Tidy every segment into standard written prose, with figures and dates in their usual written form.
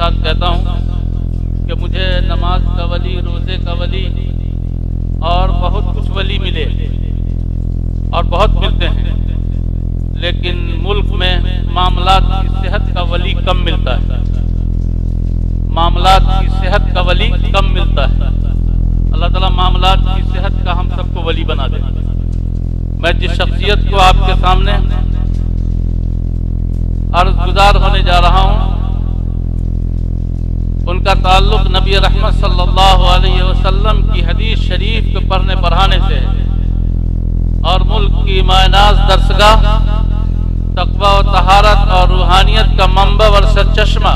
साथ कहता हूँ कि मुझे नमाज का वली, रोज़े का वली और बहुत कुछ वली मिले और बहुत मिलते हैं, लेकिन मुल्क में मामलात की सेहत का वली कम मिलता है। मामलात की सेहत का वली कम मिलता है। अल्लाह ताला मामलात की सेहत का हम सबको वली बना दे। मैं जिस शख्सियत को आपके सामने अर्ज़गुज़ार होने जा रहा हूँ, उनका ताल्लुक़ नबी रहमत सल्लल्लाहु अलैहि वसल्लम की हदीस शरीफ को पढ़ने पढ़ाने से है और मुल्क की मायनाज दरसगाह, तक़वा और तहारत और रूहानियत का मंबा और सरचश्मा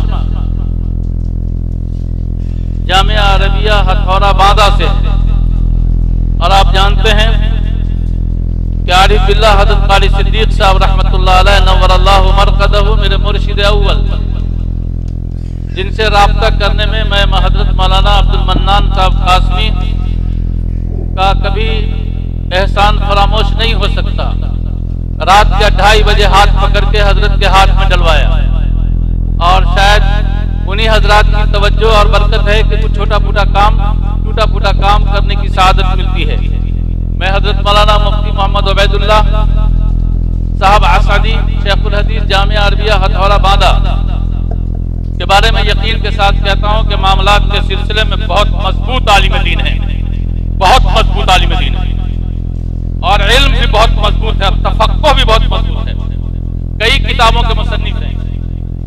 जामिया अरबिया हथौरा बांदा से। और आप जानते हैं कि आरिफ बिल्लाह हज़रत क़ारी सिद्दीक़ साहब रहमतुल्लाह अलैह नव्वरल्लाहु मरक़दहु मेरे मुर्शिद अव्वल, जिनसे राब्ता करने में मैं हज़रत मौलाना अब्दुल मन्नान साहब कासमी का कभी एहसान फरामोश नहीं हो सकता। रात के 2:30 बजे हाथ पकड़ के हजरत के हाथ में डलवाया और शायद उन्हीं हजरात की तवज्जो और बरकत है कि कुछ टूटा फूटा काम करने की सआदत मिलती है। मैं हजरत मौलाना मुफ्ती मोहम्मद उबैदुल्लाह साहब आसादी शेखुल हदीस जामिया अरबिया हथौरा बांदा के बारे में यकीन के साथ कहता हूँ कि मामलात के सिलसिले में बहुत मजबूत आलिम दीन है, बहुत मजबूत आलिम दीन है और इल्म भी बहुत मजबूत है, तफक्कुह भी बहुत मजबूत है। कई किताबों के मुसन्निफ हैं,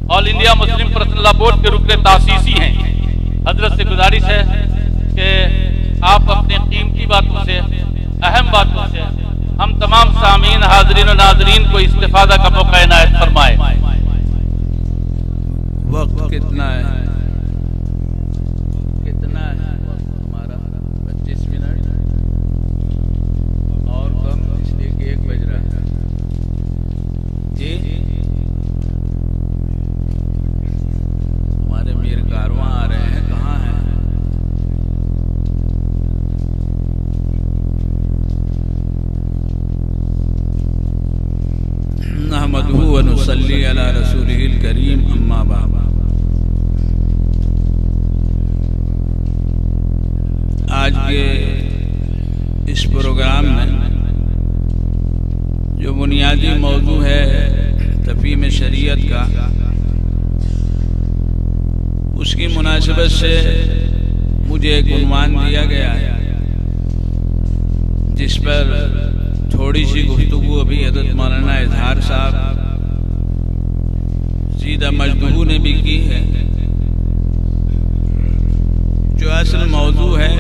all India Muslim personal law board के रुकने तासीसी हैं। हजरत से गुजारिश है कि आप अपने कीमती बातों से, अहम बातों से हम तमाम सामीन, हाजरीन और नाजरीन को इस्तिफादा का मौका इनायत फरमाए। वक्त कितना है? कितना है वक्त हमारा? 25 मिनट और कम, इसलिए कि 1 बज रहा है जी। हमारे मीर कारवां आ रहे हैं, कहाँ हैं? नहमदुहु व नुसल्ली अला रसूलिहिल करीम, अम्मा बाद। आज के इस प्रोग्राम में जो बुनियादी मौजू है तफ़हीम शरीयत का, उसकी मुनासिबत से मुझे एक उन्वान दिया गया है जिस पर थोड़ी सी गुफ्तगू अभी हज़रत मौलाना इजहार साहब सीधा मजदूर ने भी की है। जो असल मौजू है,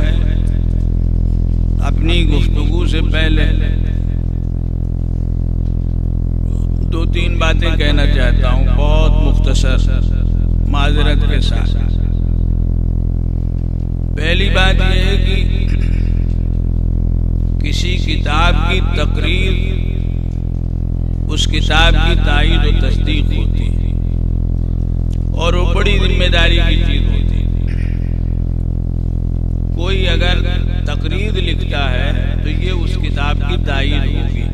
अपनी गुफ्तगू से पहले 2-3 बातें कहना चाहता हूँ, बहुत मुख्तसर माजरत के साथ। पहली बात यह है कि किसी किताब की तकरीर उस किताब की तायीद और तस्दीक होती है और वो बड़ी जिम्मेदारी की चीज होती है। कोई अगर तकरीर लिखता है तो ये उस किताब की तायीद होगी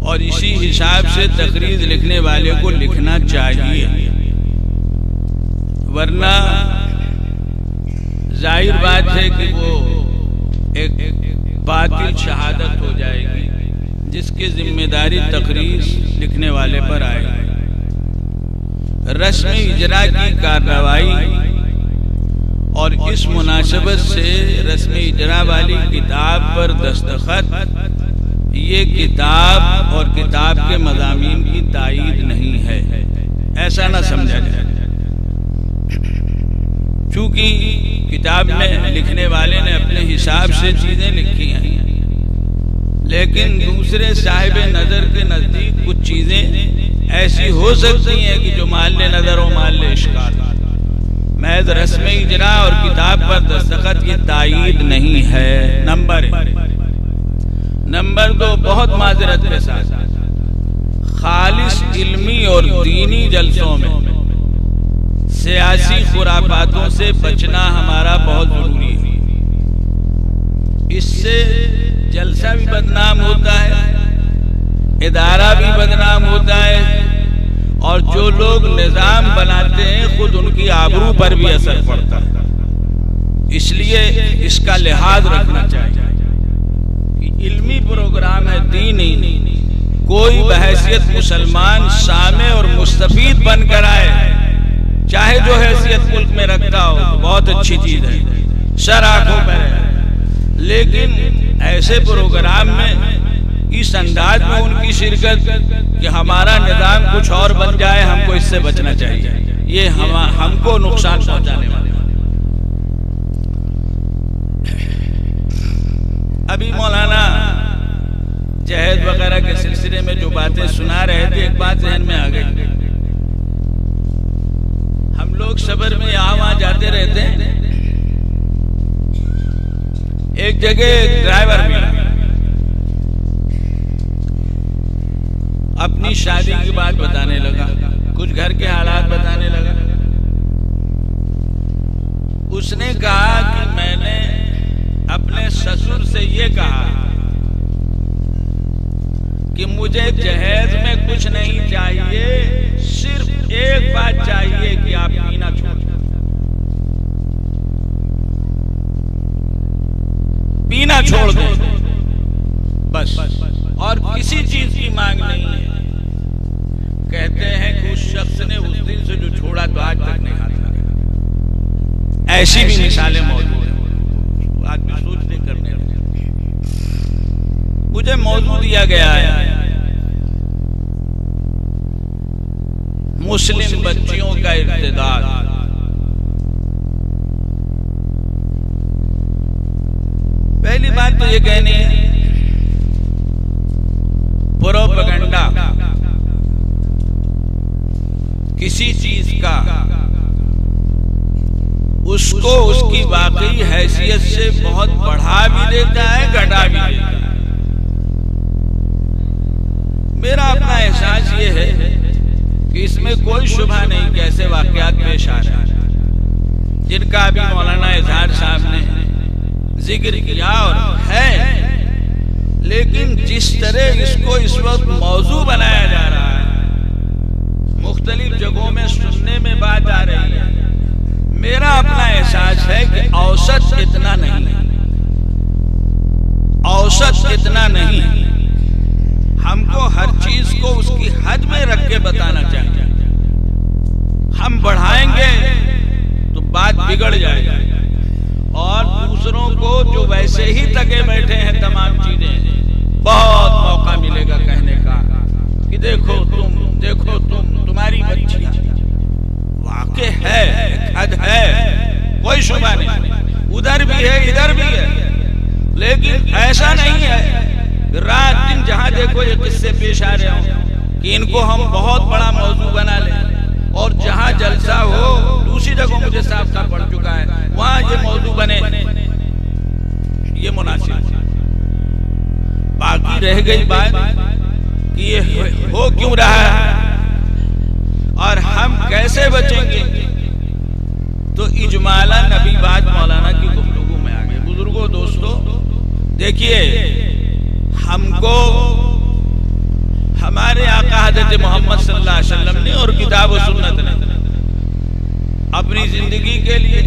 और इसी हिसाब से तकरीर लिखने वाले को लिखना चाहिए, वरना जाहिर बात है कि वो एक बातिल शहादत हो जाएगी जिसकी जिम्मेदारी तकरीर लिखने वाले पर आएगी। रस्म इजरा की कार्रवाई और इस मुनासबत से रस्म इजरा वाली किताब पर दस्तखत ये किताब और किताब के मज़ामीन की तायीद नहीं है, ऐसा ना समझा जाए। चूंकि किताब में लिखने वाले ने अपने हिसाब से चीजें लिखी हैं, लेकिन दूसरे साहिब नजर के नजदीक कुछ चीजें ऐसी हो सकती हैं कि जो माल्ले नजर और माल्ले इश्काल, महज रस्म इजरा और किताब पर दस्तखत की तायीद नहीं है। नंबर 2, बहुत माजरत के साथ खालिस इल्मी और दीनी जलसों में सियासी खुराफातों से बचना हमारा बहुत जरूरी है। इससे जलसा भी बदनाम होता है, इदारा भी बदनाम होता है और जो लोग निजाम बनाते हैं खुद उनकी आबरू पर भी असर पड़ता है। इसलिए इसका लिहाज रखना चाहिए कि इल्मी प्रोग्राम है, दीनी, कोई बहैसियत मुसलमान सामे और मुस्तफीद बनकर आए, चाहे जो हैसियत मुल्क में रखता हो तो बहुत अच्छी चीज है, सर आंखों पर है। लेकिन ऐसे प्रोग्राम में इस अंदाज में उनकी शिरकत कि हमारा निजाम कुछ और बन जाए, हमको इससे बचना चाहिए। ये हमको नुकसान पहुंचाने वाले। अभी मौलाना जहेद वगैरह के सिलसिले में जो बातें सुना रहे थे, एक बात जहन में आ गई। हम लोग सबर में यहाँ वहां जाते रहते हैं। एक जगह एक ड्राइवर मिला, अपनी शादी की बात बताने लगा, कुछ घर के हालात बताने लगा। उसने कहा कि मैंने अपने ससुर से ये कहा कि मुझे जहेज में कुछ नहीं चाहिए, सिर्फ एक बात चाहिए कि आप पीना छोड़ दें, पीना छोड़ दें बस, और किसी चीज की मांग नहीं है। कहते हैं कि उस शख्स ने उस दिन से जो छोड़ा तो आज तक नहीं खाता। ऐसी भी मिसालें मौजूद हैं, आदमी सोचने करने लगे। मुझे मौजूद दिया गया है मुस्लिम बच्चियों का इर्तिदाद। पहली बात तो ये कहनी है, प्रोपेगेंडा किसी चीज का उसको उसकी वाकई हैसियत से बहुत बढ़ा भी देता है, घटा भी देता है। मेरा अपना एहसास ये है कि इसमें कोई शुबा नहीं कि ऐसे वाकयात पेश आ रहे हैं जिनका अभी मौलाना इजहार साहब ने जिक्र किया और है, लेकिन जिस तरह इसको इस वक्त मौजू बनाया जा रहा है, मुख्तलिफ जगहों में सुनने में बात आ रही है, मेरा अपना एहसास है कि औसत इतना नहीं है, औसत इतना नहीं है। हमको हर चीज को उसकी हद में रख के बताना चाहिए। हम बढ़ाएंगे तो बात बिगड़ जाएगी और दूसरों को जो वैसे ही तके बैठे हैं तमाम चीजें, बहुत मौका मिलेगा कहने का कि देखो तुम तुम्हारी बच्चियां। वाकई है, हद है, कोई शुबा नहीं, उधर भी है इधर भी है, लेकिन ऐसा नहीं है रात दिन जहां देखो ये किस्से पेश आ रहे हो कि इनको हम बहुत बड़ा मौजू बना लें, और जहां जलसा हो दूसरी जगह मुझे साफ साफ पड़ चुका है वहां ये मौजू बने, ये मुनासिब। बाकी रह गई बात कि ये हो क्यों रहा है और हम कैसे बचेंगे, तो इजमालन नबी बात मौलाना की गुफ्तगू में आ गए। बुजुर्गों, दोस्तों, देखिए, हमको हमारे आका हज़रत मोहम्मद सल्लल्लाहु अलैहि वसल्लम ने और किताब और सुन्नत ने अपनी जिंदगी के लिए,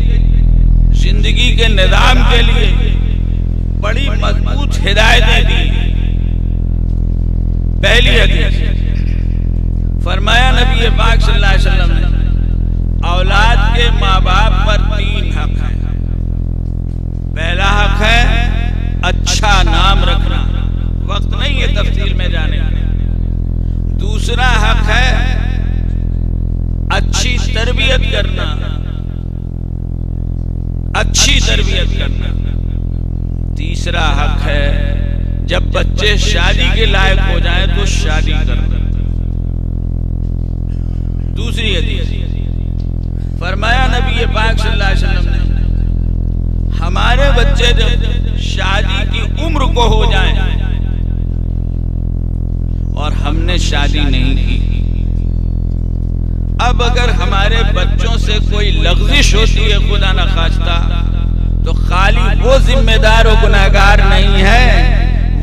जिंदगी के निजाम के लिए बड़ी मजबूत हिदायतें दी। पहली हदीस फरमाया नबी पाक सल्लल्लाहु अलैहि वसल्लम ने, औलाद के माँ बाप पर 3 हक है। पहला हक है अच्छा नाम रखना, वक्त नहीं है तफसील में जाने। दूसरा हक है अच्छी तरबियत करना, अच्छी तरबियत करना। तीसरा हक है जब बच्चे शादी के लायक हो जाएं तो शादी करना। दूसरी हदीस फरमाया नबी पाक सल्लल्लाहु अलैहि वसल्लम ने, हमारे बच्चे जब शादी की उम्र को हो जाएं और हमने शादी नहीं की, अब अगर हमारे बच्चों से कोई लग़ज़िश होती है खुदा न खास्ता, तो खाली वो जिम्मेदार और गुनहगार नहीं है,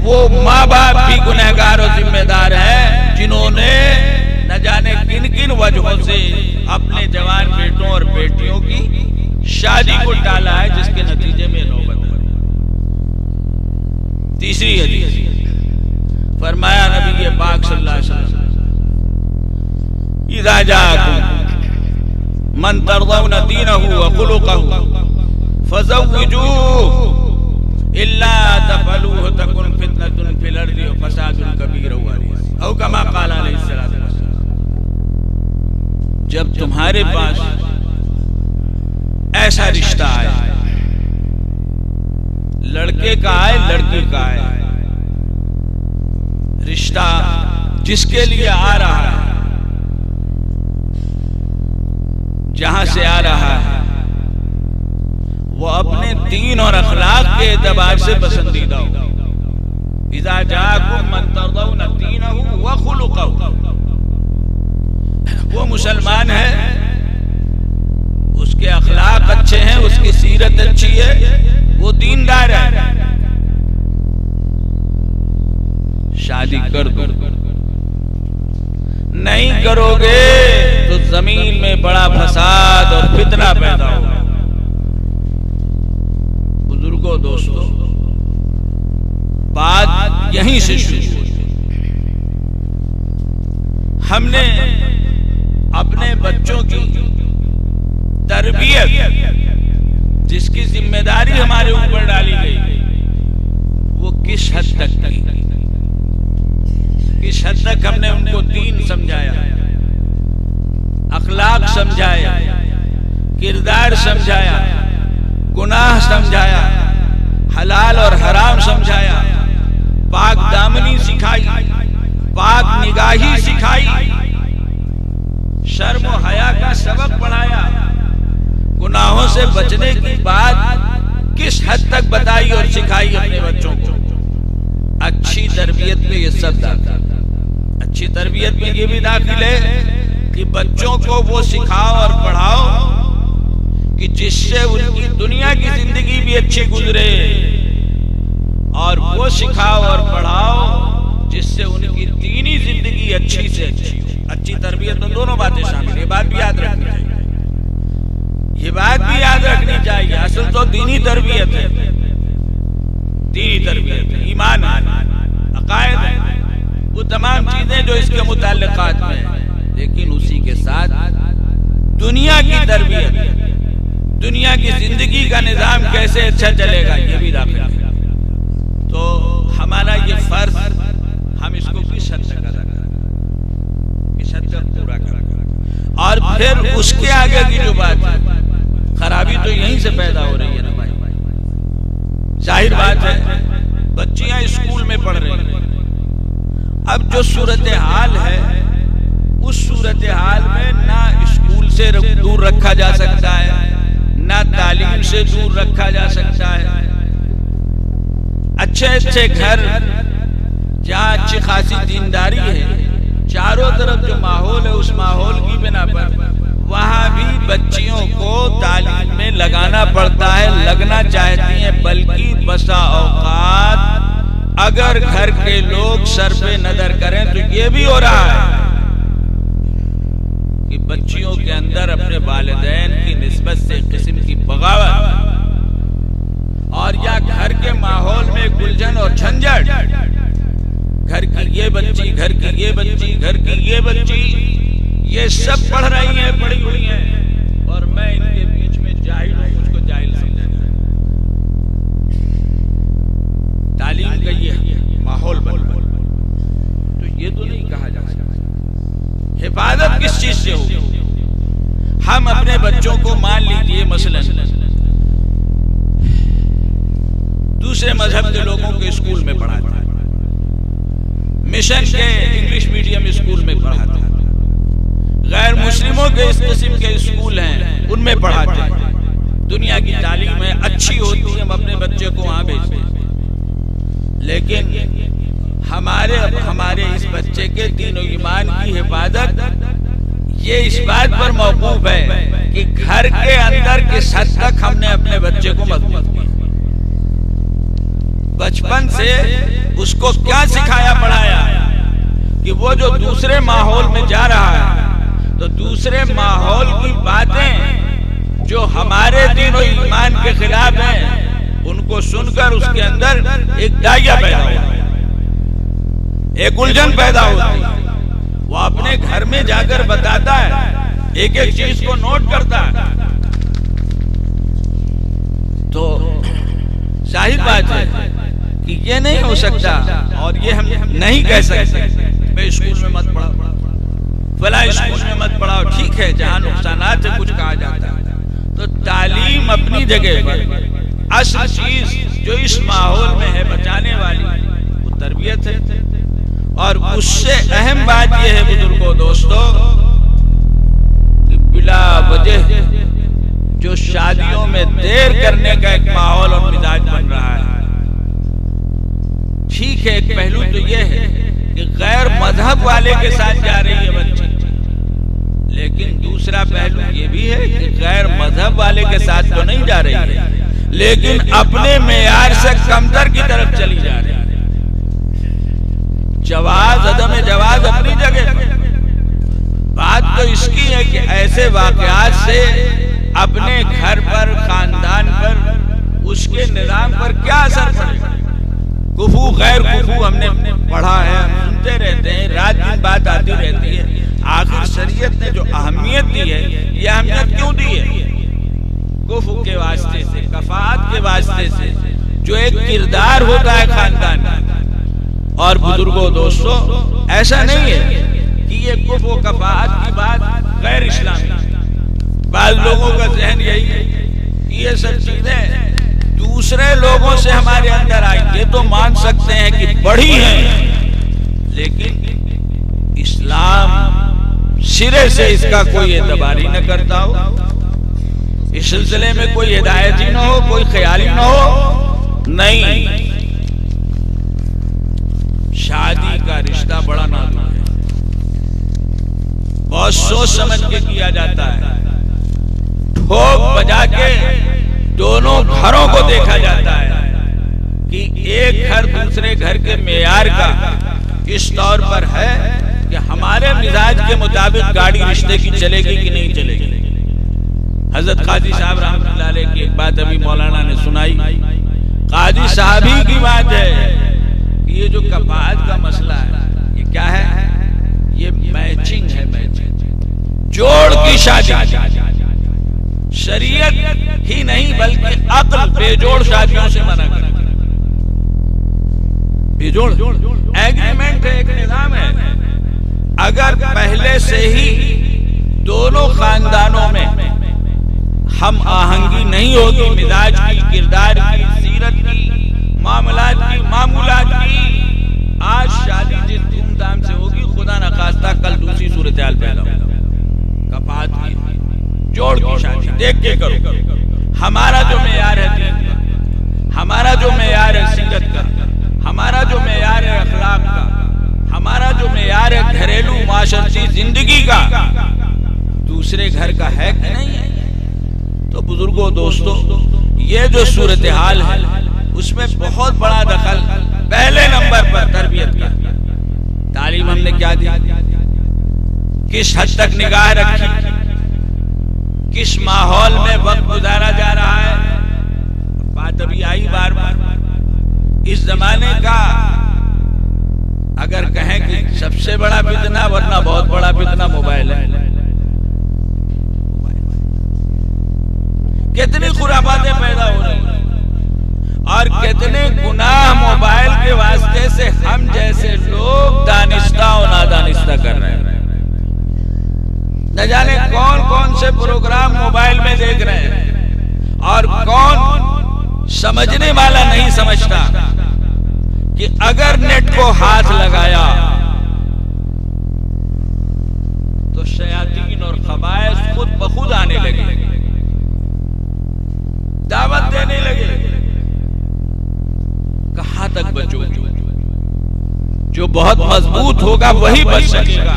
वो माँ बाप भी गुनहगार और जिम्मेदार है जिन्होंने न जाने किन की किन वजहों से अपने जवान बेटों और बेटियों की शादी को टाला है, जिसके नतीजे में नौबत है। तीसरी हदीस फरमाया नबी पाक सल्लल्लाहु अलैहि वसल्लम, इज़ा जाअकुम मन तर्ज़ौना दीनहु व खुलुक़हु फज़व्विजूहु इल्ला तफ़अलूहु तकुन फितनतुन फिल अर्ज़ि व फ़सादुन कबीरुन औ कमा क़ाल अलैहिस्सलातु वस्सलाम। जब तुम्हारे पास ऐसा रिश्ता आए, लड़के का आए लड़की का आए, रिश्ता जिसके लिए आ रहा है, जहां से आ रहा है, वो अपने दीन और अखलाक के एतबार से पसंदीदा हो। इज़ा जाअकुम मन तर्ज़ौना दीनहु व खुलुक़हु, वो मुसलमान है, उसके अखलाक अच्छे हैं, उसकी सीरत अच्छी है, वो दीनदार है, शादी कर दो। नहीं करोगे तो जमीन में बड़ा फसाद और फितना पैदा होगा। बुजुर्गों, दोस्तों, बात यहीं से शुरू हुई। हमने अपने बच्चों की तरबियत, जिसकी जिम्मेदारी हमारे ऊपर डाली गई, वो किस हद तक की, किस हद तक हमने उनको दीन समझाया, अखलाक समझाया, किरदार समझाया, गुनाह समझाया, हलाल और हराम समझाया, पाक दामनी सिखाई, पाक निगाही सिखाई, शर्म और हया का सबक पढ़ाया, गुनाहों से बचने की बात किस हद तक बताई और सिखाई अपने बच्चों को। अच्छी तरबियत में ये सब दाखिल है। अच्छी तरबियत में ये भी दाखिल है कि बच्चों को वो सिखाओ और पढ़ाओ कि जिससे उनकी दुनिया की जिंदगी भी अच्छी गुजरे, और वो सिखाओ और पढ़ाओ जिससे उनकी दीनी जिंदगी अच्छी से अच्छी हो। अच्छी तरबियत में दोनों बातें शामिल है, ये बात भी याद रखनी चाहिए, ये बात भी याद रखनी चाहिए। असल तो दीनी तरबियत है, दीनी तरबियत है, ईमान है, अकायद है, वो तमाम चीजें जो इसके मुताल्लिकात में है। लेकिन उसी के साथ दुनिया की तरबियत, दुनिया की जिंदगी का निजाम कैसे अच्छा चलेगा, ये भी दाखिल है। तो हमारा ये फर्ज, हम इसको किस हद तक अदा करें, किस हद तक पूरा करें। और फिर उसके आगे की जो बात है, खराबी तो यहीं से पैदा हो रही है ना भाई। जाहिर बात है, बच्चियां स्कूल में पढ़ रही हैं। अब जो सूरत हाल है, उस सूरत हाल में ना स्कूल से दूर रखा जा सकता है, ना तालीम से दूर रखा जा सकता है। अच्छे अच्छे घर जहाँ अच्छी खासी दीनदारी है, चारों तरफ जो माहौल है, उस माहौल की बिना पर वहाँ भी बच्चियों को तालीम में लगाना पड़ता है, लगना चाहती हैं। बल्कि बसा औकात अगर घर के लोग सर पे नजर करें तो ये भी हो रहा है कि बच्चियों के अंदर अपने वालिदैन की निस्बत से किस्म की बगावत, और या घर के माहौल में गुलजन और झंझट, घर की ये बच्ची, घर की ये बच्ची, घर की ये बच्ची, ये सब पढ़ रही हैं, पढ़ी हुई हैं, और मैं इनके बीच में जाहिल हूं, मुझको जाहिल समझा। तालीम का ये माहौल बना, तो ये तो नहीं कहा जा सकता। हिफाजत किस चीज से होगी? हम अपने बच्चों को मान लीजिए मसलन दूसरे मजहब के लोगों के स्कूल में पढ़ाते हैं, मिशन के इंग्लिश मीडियम स्कूल में पढ़ाते हैं, गैर मुस्लिमों के इस किस्म के स्कूल हैं उनमें पढ़ाते हैं। दुनिया की तालीम में अच्छी होती है, हम अपने बच्चे को वहां भेजते हैं। लेकिन हमारे इस बच्चे के दीन और ईमान की हिफाजत ये इस बात पर मौकूफ है कि घर के अंदर किस हद तक हमने अपने बच्चे को मजबूत किया, बचपन से उसको क्या सिखाया पढ़ाया कि वो जो दूसरे माहौल में जा रहा है, तो दूसरे माहौल की बातें जो हमारे दीन और ईमान के खिलाफ हैं, उनको सुनकर उसके अंदर एक दाया पैदा होता है, एक उलझन पैदा होती है। वो अपने घर में जाकर बताता है, एक एक चीज को नोट करता है। तो जाहिर बात है कि ये नहीं हो सकता और ये हम नहीं कह सकते भाई स्कूल में मत पढ़ाओ, फला स्कूल में मत पढ़ाओ। ठीक है, जहाँ नुकसानात है कुछ कहा जाता है। तो तालीम अपनी जगह पर, असल चीज जो इस माहौल में है बचाने वाली, वो तरबियत है। और उससे अहम बात यह है बुजुर्गों दोस्तों, कि बिला वजह जो शादियों में देर करने का एक माहौल और मिजाज बन रहा है। ठीक है, एक पहलू तो यह है कि गैर मजहब वाले के साथ जा रही है बच्ची, लेकिन दूसरा पहलू ये भी है कि गैर मजहब वाले के साथ तो नहीं जा रही है, लेकिन अपने मेयार से कमतर की तरफ चली जा रही है। जवाज अदम जवाज अपनी जगह पर, बात तो इसकी है कि ऐसे वाकयात से अपने घर पर, खानदान पर, उसके निजाम पर क्या असर पड़ेगा। कुफू गैर कुफू हमने पढ़ा है, हम सुनते रहते हैं, रात दिन बात आती रहती है। आखिर शरीयत ने जो अहमियत दी है, ये अहमियत क्यों दी है? कुफू के वास्ते से, कफात के वास्ते से, जो एक किरदार होता है खानदान का। और बुजुर्गों दोस्तों, ऐसा नहीं है कि ये कुफू कफात की बात गैर इस्लामी। बाद लोगों का जहन यही है कि ये सब चीजें दूसरे लोगों से हमारे अंदर आएंगे तो मान सकते हैं कि बढ़ी हैं, लेकिन इस्लाम सिरे से इसका कोई एतबार ही न करता हो, इस सिलसिले में कोई हिदायत ही न हो, कोई ख्याल ही न हो। नहीं, शादी का रिश्ता बड़ा नाजुक है, बहुत सोच समझ के किया जाता है। ठोक बजा के दोनों घरों को देखा जाता है कि एक घर दूसरे घर के मेयार का इस तौर पर है कि हमारे मिजाज के मुताबिक गाड़ी रिश्ते की चलेगी कि नहीं चलेगी। हजरत काजी साहब रहमतुल्लाह अलैह की एक बात अभी मौलाना ने सुनाई। काजी साहब ही की बात है कि ये जो कफात का मसला है, ये क्या है? ये मैचिंग है, मैचिंग, जोड़ की शादी। शरीयत ही नहीं बल्कि अक्ल बेजोड़ शादियों से मना कर। बेजोड़ एग्रीमेंट है, एक निजाम है। अगर पहले से ही दोनों खानदानों में हम आहंगी नहीं होगी, मिजाज की, किरदार की, सीरत की, मामलात की, मामूलात की, आज शादी जिस धूमधाम से होगी, खुदा न खास्ता कल दूसरी सूरत हाल पैदा होगी। कफात की, जोड़ की शादी देख के करो। हमारा जो मेयार है दीन का, हमारा जो मेयार है सीरत का, हमारा जो मेयार है अखलाक का, हमारा जो मेयार है घरेलू माशरती जिंदगी का, दूसरे घर का है कि नहीं है? तो बुजुर्गों दोस्तों, ये जो सूरत हाल है उसमें बहुत बड़ा दखल पहले नंबर पर तरबियत का। तालीम हमने क्या दी, किस हद तक निगाह रखी, किस माहौल में वक्त गुजारा जा रहा है। बात अभी आई बार बार, इस जमाने का अगर कहें कि सबसे बड़ा फितना, वरना बहुत बड़ा फितना मोबाइल है। कितनी खुराफातें पैदा हो रही हैं और कितने गुनाह मोबाइल के वास्ते से हम जैसे लोग दानिस्ता और नादानिस्ता कर रहे हैं। न जाने कौन कौन से प्रोग्राम मोबाइल में देख रहे हैं और कौन समझने वाला नहीं समझता कि अगर नेट को हाथ लगाया तो शयातीन और खबाइस खुद ब खुद आने लगे, दावत देने लगे। कहां तक बचोगे? जो बहुत मजबूत होगा वही बच सकेगा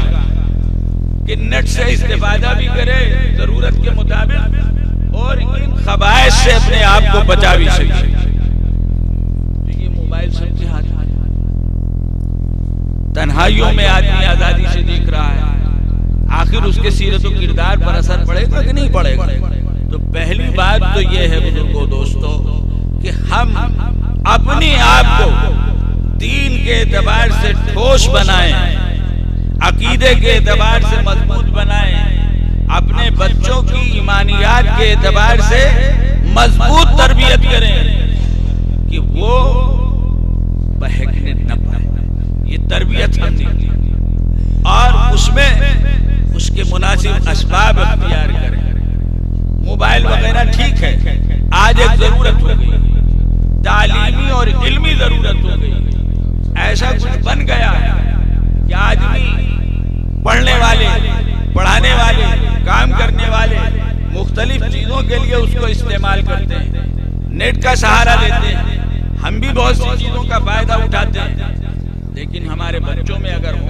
कि नेट से इस्तेफादा भी करे जरूरत के मुताबिक और इन खबाइस से अपने आप को बचा भी सके। तो ये मोबाइल सबके हाथ में, तन्हाइयों में आदमी आजादी से देख रहा है। आखिर उसके सीरत और किरदार पर असर पड़ेगा कि नहीं पड़ेगा? तो पहली बात तो ये है बुजुर्गों दोस्तों कि हम अपने आप को दीन के एतबार से ठोस बनाएं, अकीदे के एतबार से मजबूत बनाएं, अपने बच्चों की ईमानियात के एतबार से मजबूत तरबियत करें कि वो बहकने न पाए। ये तरबियत हमने की और उसमें उसके मुनासिब असबाब अख्तियार करें। मोबाइल वगैरह ठीक है, आज एक जरूरत हो गई, तालीमी और इल्मी जरूरत हो गई। ऐसा कुछ बन गया कि आदमी पढ़ने वाले, पढ़ाने वाले, काम करने वाले मुख्तलिफ चीजों के लिए उसको इस्तेमाल करते हैं, नेट का सहारा लेते हैं। हम भी बहुत सी चीजों का फायदा उठाते हैं, लेकिन हमारे बच्चों में अगर हो,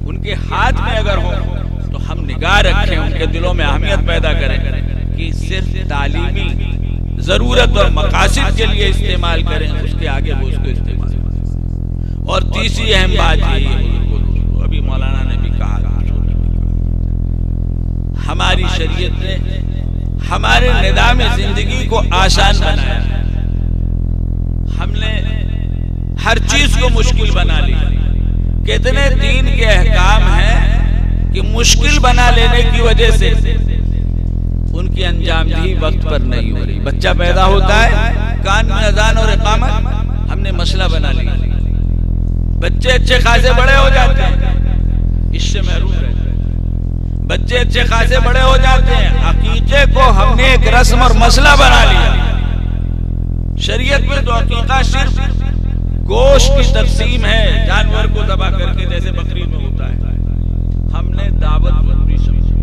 उनके हाथ में अगर हो, तो हम निगाह रखें, उनके दिलों में अहमियत पैदा करें कि सिर्फ तालीमी जरूरत और मकासद के लिए इस्तेमाल करें, उसके आगे वो उसको इस्तेमाल करें। और तीसरी अहम बात ये है, अभी मौलाना ने भी कहा, हमारी शरीयत ने हमारे निज़ाम जिंदगी को आसान बनाया। हमने हर चीज को मुश्किल बना लिया। कितने दीन के अहकाम हैं कि मुश्किल बना लेने की वजह से उनकी अंजामदही वक्त पर नहीं हो रही। बच्चा पैदा होता है, कान में अजान और इकामत हमने मसला बना लिया। बच्चे अच्छे खासे बड़े हो जाते हैं, इससे महरूम रहते हैं। बच्चे अच्छे खासे बड़े हो जाते हैं, अकीके को हमने एक रस्म और मसला बना लिया। शरीयत में तो अकीका सिर्फ गोश्त की तकसीम है, जानवर को दबा करके, जैसे बकरीद में होता है। हमने दावत जरूरी समझी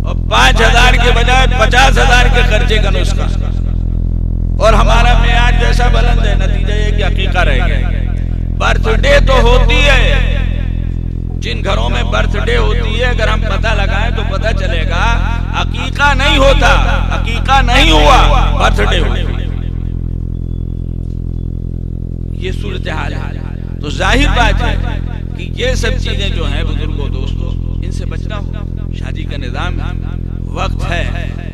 और 5,000 के बजाय 50,000 के खर्चे का नुस्खा, और हमारा मेयाद जैसा बुलंद है, नतीजा ये कि अकीका रह गया। बर्थडे तो होती है, जिन घरों में बर्थडे होती है अगर हम पता लगाएं तो पता चलेगा अकीका नहीं होता, अकीका नहीं हुआ, बर्थडे हुआ। ये सूरत हाल है। तो जाहिर बात है कि ये सब चीजें जो हैं बुजुर्गों दोस्तों, इनसे बचना होगा। शादी का निजाम है, वक्त है,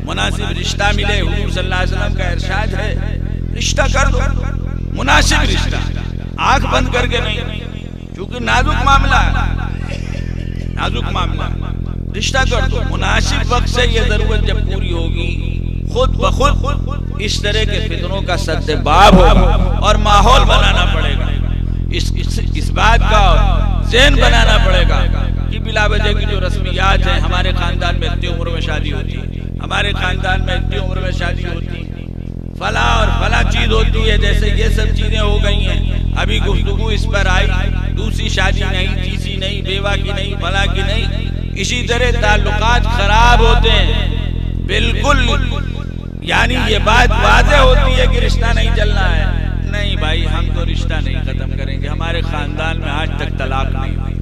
मुनासिब रिश्ता मिले। हुजूर सल्लल्लाहु अलैहि वसल्लम का इरशाद है, रिश्ता कर दो, मुनासिब रिश्ता, आंख बंद करके नहीं, क्योंकि नाजुक मामला है, नाजुक मामला। रिश्ता कर दो मुनासिब वक्त से। ये जरूरत जब पूरी होगी, खुद ब खुद इस तरह के फितनों का सद्देबाब होगा और माहौल बनाना पड़ेगा। इस बात का ज़हन बनाना पड़ेगा कि बिला वजह की जो रस्मियात हैं, हमारे खानदान में इतनी उम्र में शादी होती है, हमारे खानदान में इतनी उम्र में शादी होती है, फला और फला चीज होती है, जैसे ये सब चीजें हो गई हैं। अभी गुफ्तगू इस पर आई, दूसरी शादी नहीं, तीसरी नहीं, बेवा की नहीं, फला की नहीं। इसी तरह ताल्लुकात खराब होते हैं। बिल्कुल यानी ये बात वाज़ेह होती है कि रिश्ता नहीं चलना है। नहीं भाई, हम तो रिश्ता नहीं खत्म करेंगे। हमारे खानदान में आज तक तलाक नहीं हुई।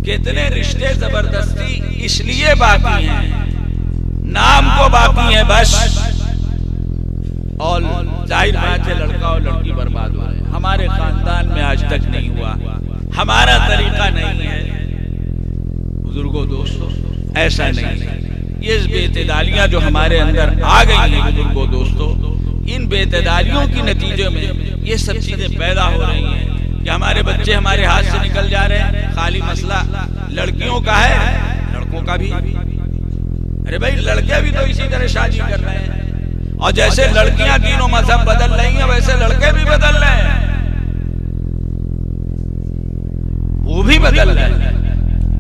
कितने रिश्ते जबरदस्ती इसलिए बाकी हैं, नाम को बाकी है बस, और जाहिर बात है लड़का और लड़की बर्बाद हो रहे हैं। हमारे खानदान में आज तक नहीं हुआ, हमारा तरीका नहीं है। बुजुर्गों दोस्तों, ऐसा नहीं है। ये बेतदालियां जो हमारे अंदर आ गई हैं बुजुर्गों दोस्तों, इन बेतदालियों की नतीजे में ये सब चीजें पैदा हो रही हैं कि हमारे बच्चे हमारे हाथ से निकल जा रहे हैं। खाली मसला लड़कियों का है, लड़कों का भी। अरे भाई, लड़के भी तो इसी तरह शादी कर रहे हैं, और जैसे लड़कियां तीनों मजहब बदल रही हैं वैसे लड़के भी बदल रहे हैं, वो भी बदल रहे हैं।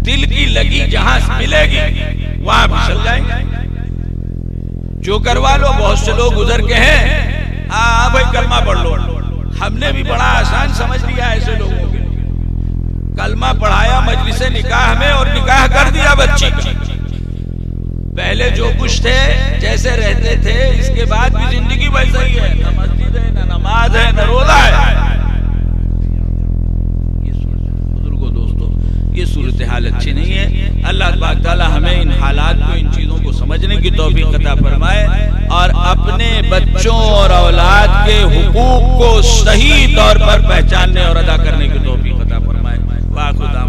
दिल की लगी जहां मिलेगी वहां फिसल जाएंगे। जो करवा लो, बहुत से लोग गुजर के हैं, हाँ भाई कलमा पढ़ लो। हमने भी बड़ा आसान समझ लिया ऐसे लोगों के। कलमा पढ़ाया मजलिस निकाह में और निकाह कर दिया बच्ची। पहले जो कुछ थे जैसे रहते थे, इसके बाद भी जिंदगी वैसा ही है। न मस्जिद है, न नमाज है, न रोजा है। बुजुर्गों दोस्तों, ये सूरत हाल अच्छी नहीं है। अल्लाह तबारक तआला हमें इन हालात को, इन चीजों को समझने की तौफीक अता फरमाए और अपने बच्चों और औलाद के हुकूक को सही तौर पर पहचानने और अदा करने की तौफीक अता फरमाए। वाह खुदा।